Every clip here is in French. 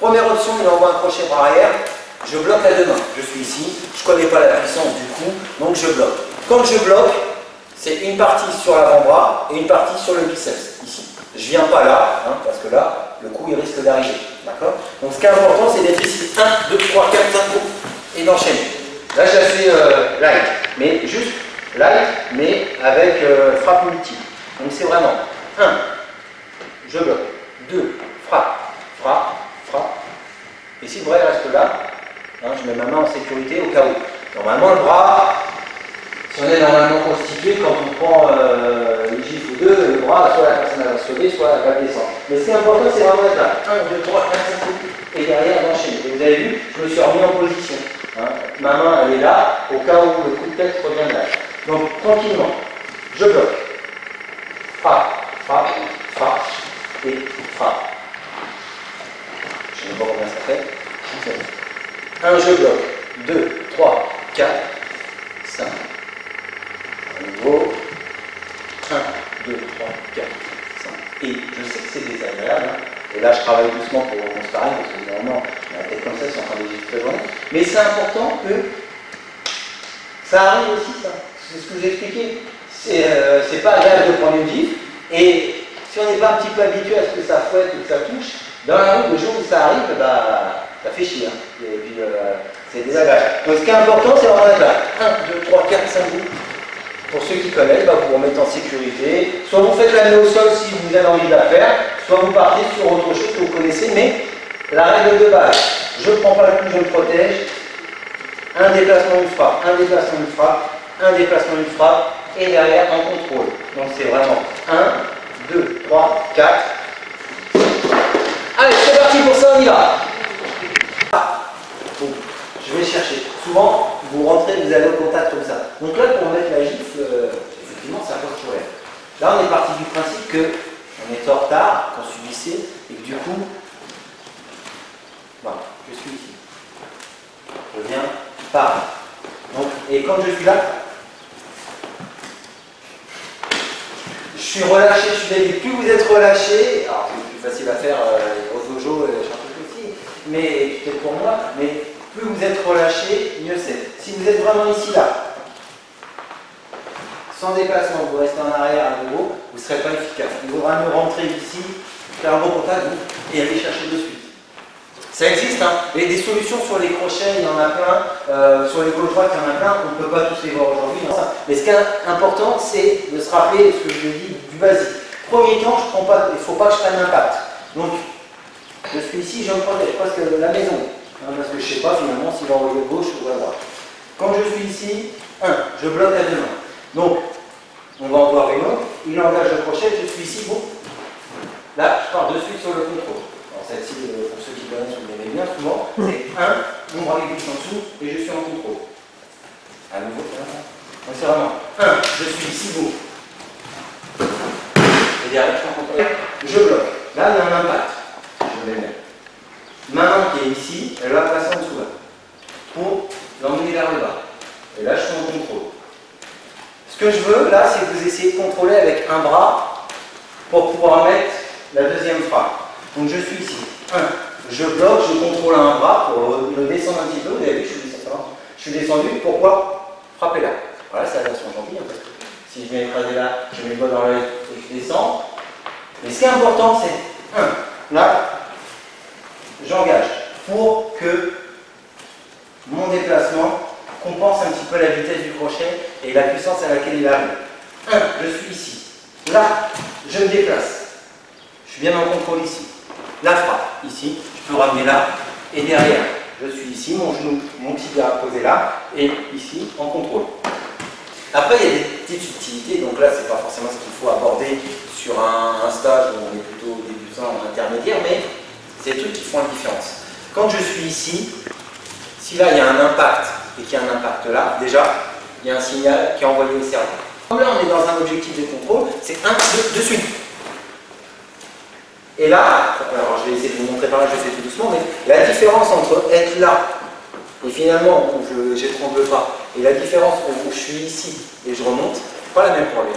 Première option, il envoie un crochet bras arrière. Je bloque à deux mains. Je suis ici, je ne connais pas la puissance du coup, donc je bloque. Quand je bloque, c'est une partie sur l'avant-bras et une partie sur le biceps, ici. Je ne viens pas là, hein, parce que là, le coup il risque d'arriver. D'accord? Donc ce qui est important, c'est d'être ici. 1, 2, 3, 4, 5 coups et d'enchaîner. Là, je la fais light, mais juste light, mais avec frappe multiple. Donc c'est vraiment 1, je bloque, 2, frappe, frappe, frappe. Et si le bras reste là, hein, je mets ma main en sécurité au cas où. Normalement, le bras, si on est normalement constitué, quand on prend une gifle ou deux, le bras, soit la personne va se lever, soit elle va descendre. Mais ce qui est important, c'est vraiment d'être là. 1, 2, 3, 4, 5 coups. Et derrière, d'enchaîner. Et vous avez vu, je me suis remis en position. Hein. Ma main, elle est là, au cas où le coup de tête revient là. Donc, tranquillement, je bloque. Frappe, frappe, frappe et frappe. Je ne sais pas combien ça fait. 1, je bloque. 2, 3, 4, 5. À nouveau. 1, 2, 3, 4, 5. Et je sais que c'est désagréable. Hein. Et là, je travaille doucement pour mon sparring, parce que normalement, la tête comme ça, c'est en train de vivre très loin. Mais c'est important que ça arrive aussi, ça. C'est ce que je vous ai expliqué. C'est pas agréable de prendre une gifle. Et si on n'est pas un petit peu habitué à ce que ça fouette ou que ça touche, dans la route, le jour où ça arrive, bah, ça fait chier. Hein. Et puis, c'est désagréable. Donc, ce qui est important, c'est vraiment d'être là. 1, 2, 3, 4, 5 coups. Pour ceux qui connaissent, bah, vous vous remettez en sécurité. Soit vous faites l'amener au sol si vous avez envie de la faire, soit vous partez sur autre chose que vous connaissez. Mais la règle de base, je ne prends pas le coup, je me protège. Un déplacement, une frappe, un déplacement, une frappe, un déplacement, une frappe, et derrière un contrôle. Donc c'est vraiment 1, 2, 3, 4. Allez, c'est parti pour ça, on y va. Donc, je vais chercher. Souvent, vous rentrez, vous allez au contact comme ça. Donc là, pour mettre la gifle, effectivement, ça pose problème. Là, on est parti du principe que on est en retard, qu'on subissait, et que du coup, voilà, je suis ici. Je viens par. Donc, et quand je suis là, je suis relâché, je suis délié. Plus vous êtes relâché, alors c'est plus facile à faire au dojo, je suis un peu petit, mais peut-être pour moi, mais plus vous êtes relâché, mieux c'est. Si vous êtes vraiment ici, là, sans déplacement, vous restez en arrière à nouveau, vous ne serez pas efficace. Il vaudra mieux rentrer ici, faire un bon contact et aller chercher de suite. Ça existe, hein. Et des solutions sur les crochets, il y en a plein, sur les gauche droite, il y en a plein, on ne peut pas tous les voir aujourd'hui. Mais ce qui est important, c'est de se rappeler ce que je dis du basique. Premier temps, je prends pas, il ne faut pas que je prenne l'impact. Donc, je suis ici, je me protège presque la maison. Hein, parce que je ne sais pas finalement s'il va envoyer gauche ou à droite. Quand je suis ici, 1, je bloque à deux mains. Donc, on va en voir une autre, il engage le crochet, je suis ici, bon. Là, je pars de suite sur le contrôle. Alors celle-ci, pour ceux qui connaissent, vous l'aimez bien souvent, c'est 1, mon bras glisse en dessous et je suis en contrôle. À nouveau, donc c'est vraiment 1, je suis ici, bon. Et derrière, je suis en contrôle. Je bloque. Là, il y a un impact. Je vais mettre. Ma main qui est ici, elle va passer en dessous là. Pour l'emmener vers le bas. Et là, je suis en contrôle. Ce que je veux, là, c'est que vous essayez de contrôler avec un bras pour pouvoir mettre la deuxième frappe. Donc je suis ici. 1, je bloque, je contrôle un bras pour le descendre un petit peu. Vous avez vu, je suis descendu. Pourquoi frapper là? Voilà, c'est la version gentille. Hein, parce que si je viens écraser là, je mets le doigt dans l'œil et je descends. Mais ce qui est important, c'est 1, là, j'engage pour que mon déplacement compense un petit peu la vitesse du crochet et la puissance à laquelle il arrive. 1, je suis ici. Là, je me déplace. Je suis bien en contrôle ici. La frappe, ici, je peux ramener là. Et derrière, je suis ici, mon genou, mon tibia posé là. Et ici, en contrôle. Après, il y a des petites subtilités. Donc là, c'est pas forcément ce qu'il faut aborder sur un stage où on est plutôt débutant ou intermédiaire. Mais c'est des trucs qui font la différence. Quand je suis ici, si là, il y a un impact et qu'il y a un impact là, déjà, il y a un signal qui est envoyé au cerveau. Comme là, on est dans un objectif de contrôle, c'est 1, 2, de suite. Et là, alors je vais essayer de vous montrer par là, je vais faire tout doucement, mais la différence entre être là et finalement où je n'étrangle pas, et la différence où je suis ici et je remonte, c'est pas la même pour lui.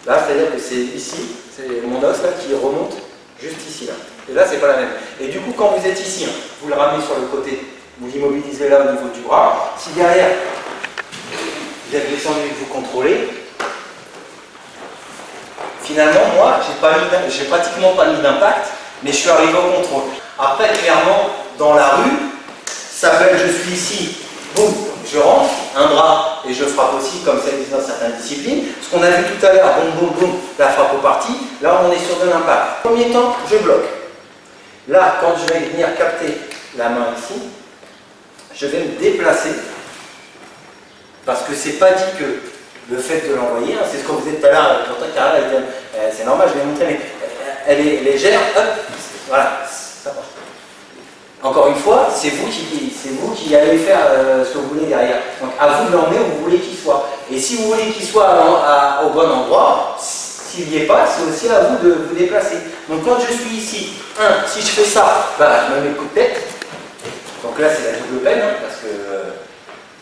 Là, c'est-à-dire que c'est ici, c'est mon os là qui remonte juste ici là. Et là, c'est pas la même. Et du coup, quand vous êtes ici, hein, vous le ramenez sur le côté, vous l'immobilisez là au niveau du bras. Si derrière, vous êtes descendu et que vous contrôlez, finalement, moi, j'ai pratiquement pas mis d'impact, mais je suis arrivé au contrôle. Après, clairement, dans la rue, ça peut être, je suis ici, boum, je rentre, un bras, et je frappe aussi, comme ça existe dans certaines disciplines. Ce qu'on a vu tout à l'heure, boum, boum, boum, la frappe au parti, là, on est sur de l'impact. Premier temps, je bloque. Là, quand je vais venir capter la main ici, je vais me déplacer, parce que c'est pas dit que le fait de l'envoyer, hein, c'est ce que vous dites tout à l'heure, c'est normal, je vais montrer, mais elle est légère, hop, voilà, ça part. Encore une fois, c'est vous qui allez faire ce que vous voulez derrière. Donc à vous de l'emmener où vous voulez qu'il soit. Et si vous voulez qu'il soit au bon endroit, s'il n'y est pas, c'est aussi à vous de vous déplacer. Donc quand je suis ici, si je fais ça, bah, je me mets le coup de tête. Donc là c'est la double peine, hein, parce que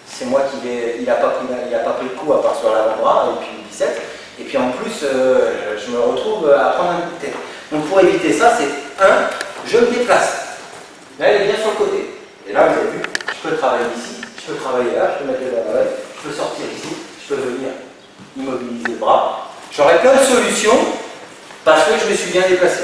c'est moi qui il n'a pas pris le coup à part sur l'avant-bras et puis le biceps. Et puis en plus, je me retrouve à prendre un coup de tête. Donc pour éviter ça, c'est je me déplace. Là, elle est bien sur le côté. Et là, vous avez vu, je peux travailler ici, je peux travailler là, je peux mettre les bras là, je peux sortir ici, je peux venir immobiliser le bras. J'aurai plein de solutions parce que je me suis bien déplacé.